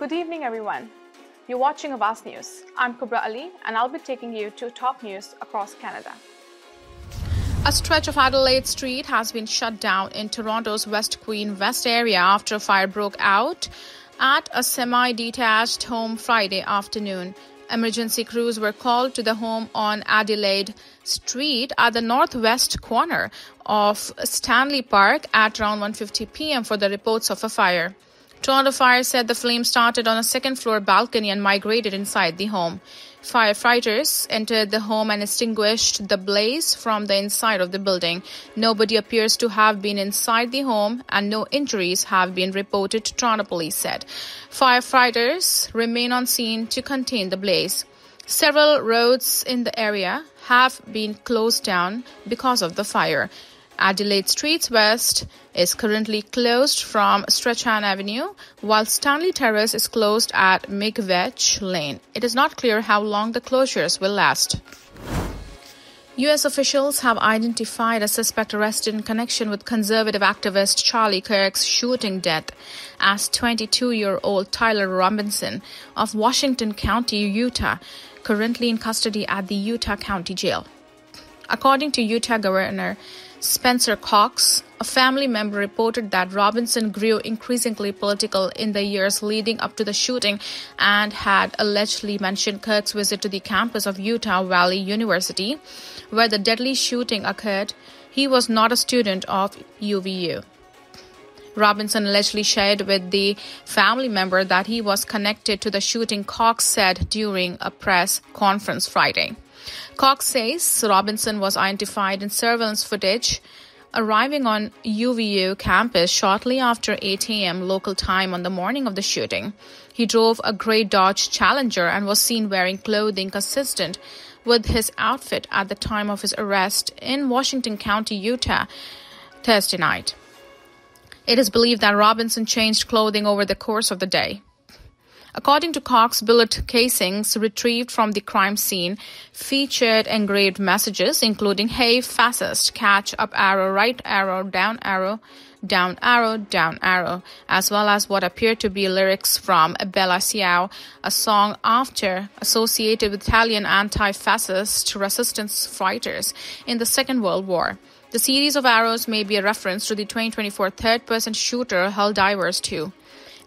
Good evening, everyone. You're watching Awaz News. I'm Kubra Ali, and I'll be taking you to top news across Canada. A stretch of Adelaide Street has been shut down in Toronto's West Queen West area after a fire broke out at a semi-detached home Friday afternoon. Emergency crews were called to the home on Adelaide Street at the northwest corner of Stanley Park at around 1:50 p.m. for the reports of a fire. Toronto Fire said the flame started on a second-floor balcony and migrated inside the home. Firefighters entered the home and extinguished the blaze from the inside of the building. Nobody appears to have been inside the home and no injuries have been reported, Toronto police said. Firefighters remain on scene to contain the blaze. Several roads in the area have been closed down because of the fire. Adelaide Street West is currently closed from Strachan Avenue, while Stanley Terrace is closed at Miigwech Lane. It is not clear how long the closures will last. U.S. officials have identified a suspect arrested in connection with conservative activist Charlie Kirk's shooting death as 22-year-old Tyler Robinson of Washington County, Utah, currently in custody at the Utah County Jail. According to Utah Governor Spencer Cox, a family member reported that Robinson grew increasingly political in the years leading up to the shooting and had allegedly mentioned Kirk's visit to the campus of Utah Valley University, where the deadly shooting occurred. He was not a student of UVU. Robinson allegedly shared with the family member that he was connected to the shooting, Cox said during a press conference Friday. Cox says Robinson was identified in surveillance footage arriving on UVU campus shortly after 8 a.m. local time on the morning of the shooting. He drove a gray Dodge Challenger and was seen wearing clothing consistent with his outfit at the time of his arrest in Washington County, Utah, Thursday night. It is believed that Robinson changed clothing over the course of the day. According to Cox, bullet casings retrieved from the crime scene featured engraved messages including "Hey, fascist, catch, up arrow, right arrow, down arrow, down arrow, down arrow," as well as what appeared to be lyrics from Bella Ciao, a song associated with Italian anti-fascist resistance fighters in the Second World War. The series of arrows may be a reference to the 2024 third-person shooter Helldivers 2.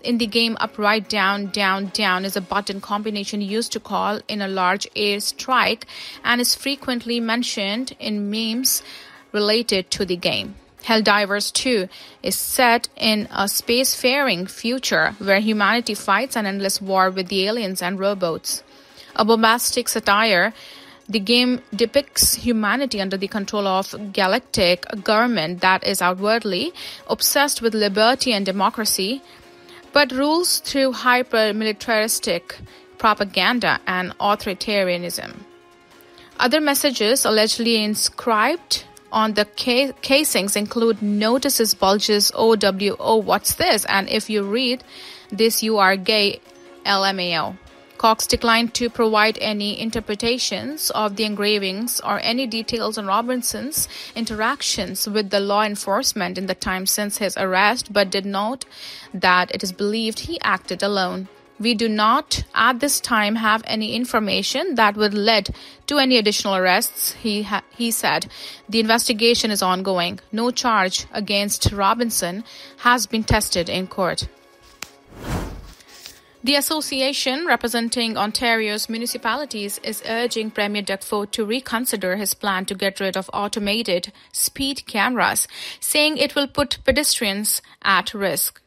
In the game, up, right, down, down, down is a button combination used to call in a large air strike and is frequently mentioned in memes related to the game. Helldivers 2 is set in a spacefaring future where humanity fights an endless war with the aliens and robots. A bombastic satire, the game depicts humanity under the control of a galactic government that is outwardly obsessed with liberty and democracy, but rules through hyper-militaristic propaganda and authoritarianism. Other messages allegedly inscribed on the casings include "Notices bulges OWO, what's this? And if you read this, you are gay, LMAO." Cox declined to provide any interpretations of the engravings or any details on Robinson's interactions with the law enforcement in the time since his arrest, but did note that it is believed he acted alone. "We do not, at this time, have any information that would lead to any additional arrests," he said. "The investigation is ongoing. No charge against Robinson has been tested in court." The association representing Ontario's municipalities is urging Premier Doug Ford to reconsider his plan to get rid of automated speed cameras, saying it will put pedestrians at risk.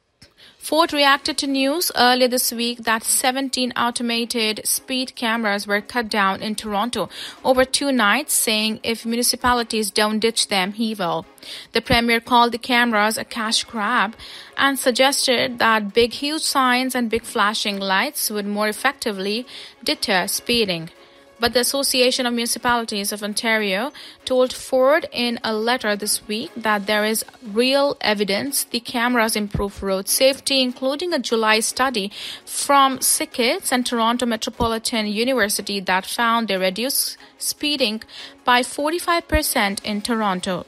Ford reacted to news earlier this week that 17 automated speed cameras were cut down in Toronto over 2 nights, saying if municipalities don't ditch them, he will. The Premier called the cameras a cash grab and suggested that big, huge signs and big flashing lights would more effectively deter speeding. But the Association of Municipalities of Ontario told Ford in a letter this week that there is real evidence the cameras improve road safety, including a July study from SICKITS and Toronto Metropolitan University that found they reduce speeding by 45% in Toronto.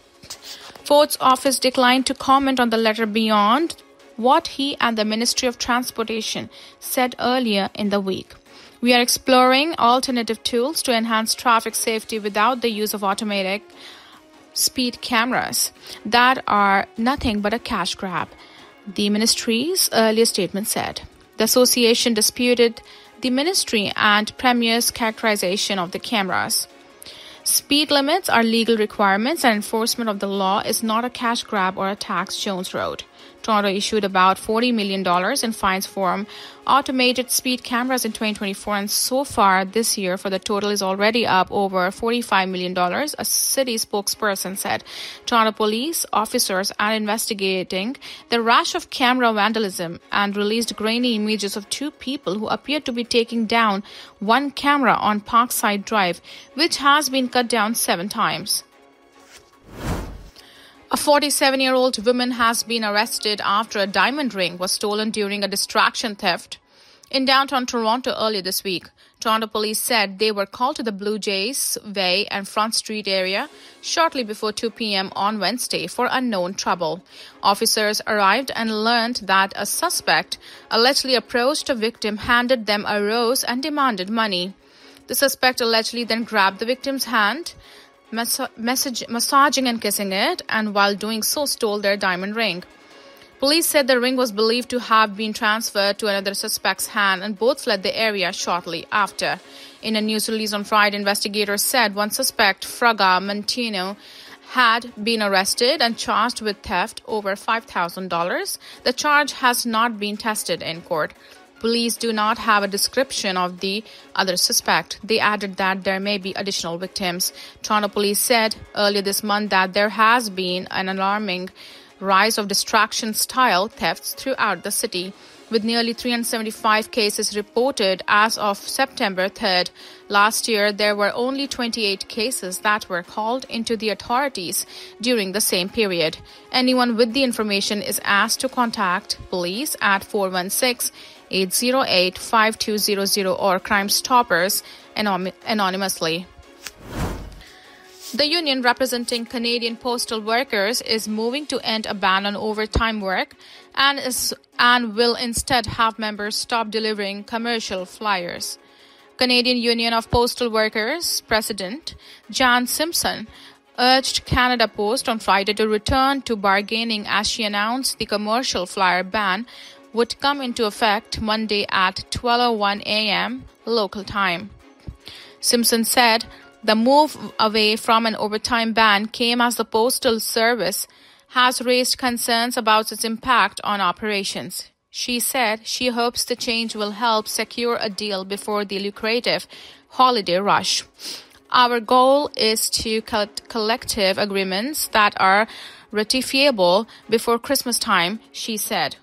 Ford's office declined to comment on the letter beyond what he and the Ministry of Transportation said earlier in the week. We are exploring alternative tools to enhance traffic safety without the use of automatic speed cameras that are nothing but a cash grab, the ministry's earlier statement said. The association disputed the ministry and Premier's characterization of the cameras. Speed limits are legal requirements and enforcement of the law is not a cash grab or a tax, Jones wrote. Toronto issued about $40 million in fines for automated speed cameras in 2024, and so far this year, for the total is already up over $45 million, a city spokesperson said. Toronto police officers are investigating the rash of camera vandalism and released grainy images of two people who appeared to be taking down one camera on Parkside Drive, which has been cut down 7 times. A 47-year-old woman has been arrested after a diamond ring was stolen during a distraction theft in downtown Toronto earlier this week. Toronto police said they were called to the Blue Jays Way and Front Street area shortly before 2 p.m. on Wednesday for unknown trouble. Officers arrived and learned that a suspect allegedly approached a victim, handed them a rose, and demanded money. The suspect allegedly then grabbed the victim's hand, massaging and kissing it, and while doing so stole their diamond ring. Police said the ring was believed to have been transferred to another suspect's hand, and both fled the area shortly after. In a news release on Friday, investigators said one suspect, Fraga Montino, had been arrested and charged with theft over $5,000. The charge has not been tested in court. Police do not have a description of the other suspect. They added that there may be additional victims. Toronto police said earlier this month that there has been an alarming rise of distraction-style thefts throughout the city, with nearly 375 cases reported as of September 3rd. Last year, there were only 28 cases that were called into the authorities during the same period. Anyone with the information is asked to contact police at 416-808-5200 or Crime Stoppers anonymously. The union representing Canadian postal workers is moving to end a ban on overtime work and will instead have members stop delivering commercial flyers. Canadian Union of Postal Workers President Jan Simpson urged Canada Post on Friday to return to bargaining as she announced the commercial flyer ban would come into effect Monday at 12:01 a.m. local time. Simpson said the move away from an overtime ban came as the Postal Service has raised concerns about its impact on operations. She said she hopes the change will help secure a deal before the lucrative holiday rush. Our goal is to cut collective agreements that are ratifiable before Christmas time, she said.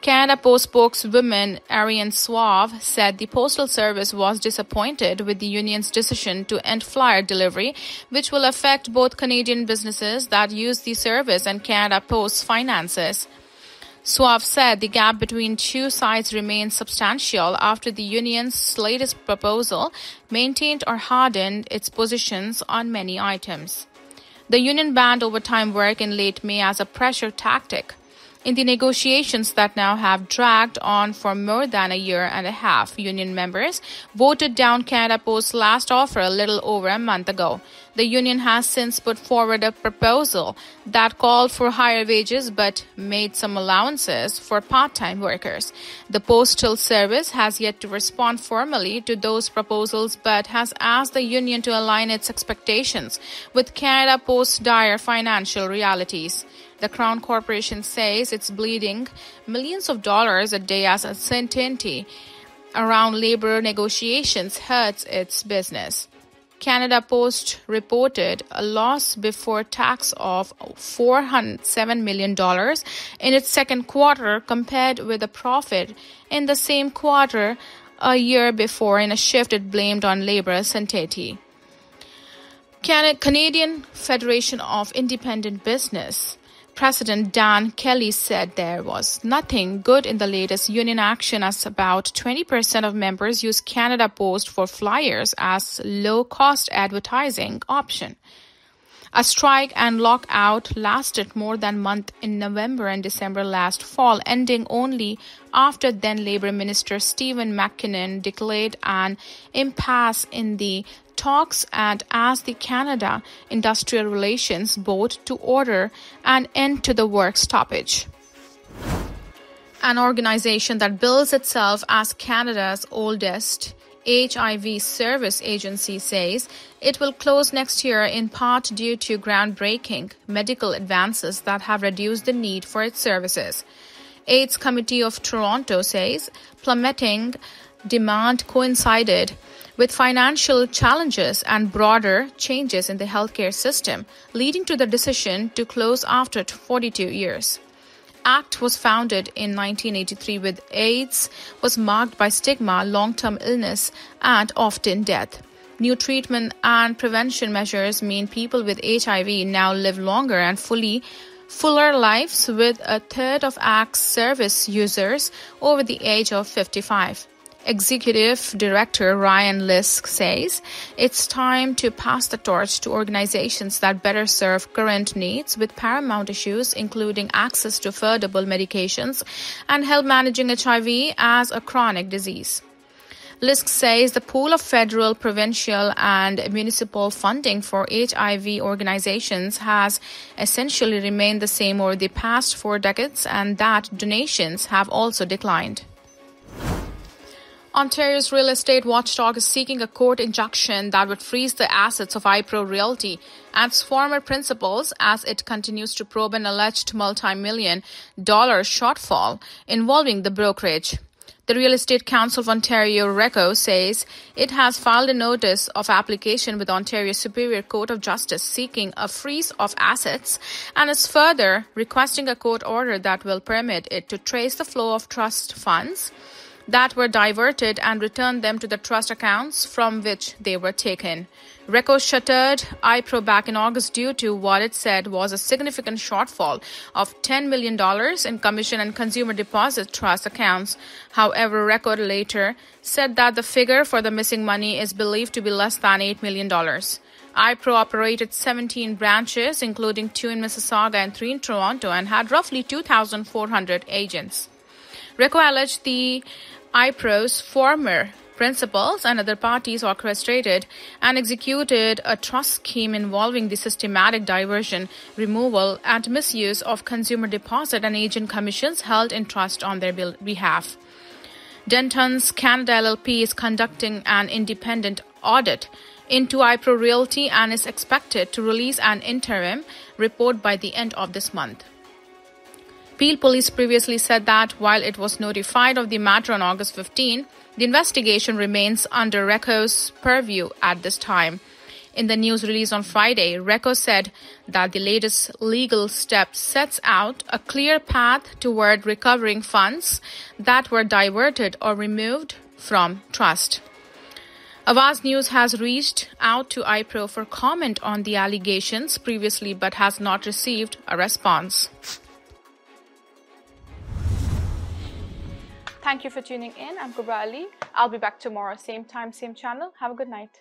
Canada Post spokeswoman Ariane Suave said the Postal Service was disappointed with the union's decision to end flyer delivery, which will affect both Canadian businesses that use the service and Canada Post's finances. Suave said the gap between two sides remains substantial after the union's latest proposal maintained or hardened its positions on many items. The union banned overtime work in late May as a pressure tactic in the negotiations that now have dragged on for more than a year and a half. Union members voted down Canada Post's last offer a little over a month ago. The union has since put forward a proposal that called for higher wages but made some allowances for part-time workers. The Postal Service has yet to respond formally to those proposals but has asked the union to align its expectations with Canada Post's dire financial realities. The Crown Corporation says it's bleeding millions of dollars a day as uncertainty around labor negotiations hurts its business. Canada Post reported a loss before tax of $407 million in its second quarter compared with a profit in the same quarter a year before in a shift it blamed on labor uncertainty. Canadian Federation of Independent Business President Dan Kelly said there was nothing good in the latest union action as about 20% of members use Canada Post for flyers as low-cost advertising option. A strike and lockout lasted more than a month in November and December last fall, ending only after then Labour Minister Stephen McKinnon declared an impasse in the talks and asked the Canada Industrial Relations Board to order an end to the work stoppage. An organization that bills itself as Canada's oldest HIV service agency says it will close next year in part due to groundbreaking medical advances that have reduced the need for its services. AIDS Committee of Toronto says plummeting demand coincided with financial challenges and broader changes in the healthcare system, leading to the decision to close after 42 years. ACT was founded in 1983 with AIDS was marked by stigma, long-term illness, and often death. New treatment and prevention measures mean people with HIV now live longer and fuller lives, with a third of ACT's service users over the age of 55. Executive Director Ryan Lisk says it's time to pass the torch to organizations that better serve current needs with paramount issues including access to affordable medications and help managing HIV as a chronic disease. Lisk says the pool of federal, provincial, and municipal funding for HIV organizations has essentially remained the same over the past 4 decades and that donations have also declined. Ontario's real estate watchdog is seeking a court injunction that would freeze the assets of iPro Realty and its former principals as it continues to probe an alleged multi-million-dollar shortfall involving the brokerage. The Real Estate Council of Ontario, RECO, says it has filed a notice of application with Ontario Superior Court of Justice seeking a freeze of assets and is further requesting a court order that will permit it to trace the flow of trust funds that were diverted and return them to the trust accounts from which they were taken. RECO shuttered iPro back in August due to what it said was a significant shortfall of $10 million in commission and consumer deposit trust accounts. However, RECO later said that the figure for the missing money is believed to be less than $8 million. iPro operated 17 branches, including 2 in Mississauga and 3 in Toronto, and had roughly 2,400 agents. RECO alleged the iPro's former principals and other parties orchestrated and executed a trust scheme involving the systematic diversion, removal, and misuse of consumer deposit and agent commissions held in trust on their behalf. Denton's Canada LLP is conducting an independent audit into iPro Realty and is expected to release an interim report by the end of this month. Peel Police previously said that while it was notified of the matter on August 15, the investigation remains under RECO's purview at this time. In the news release on Friday, RECO said that the latest legal step sets out a clear path toward recovering funds that were diverted or removed from trust. Awaz News has reached out to iPro for comment on the allegations previously but has not received a response. Thank you for tuning in. I'm Kubra Ali. I'll be back tomorrow, same time, same channel. Have a good night.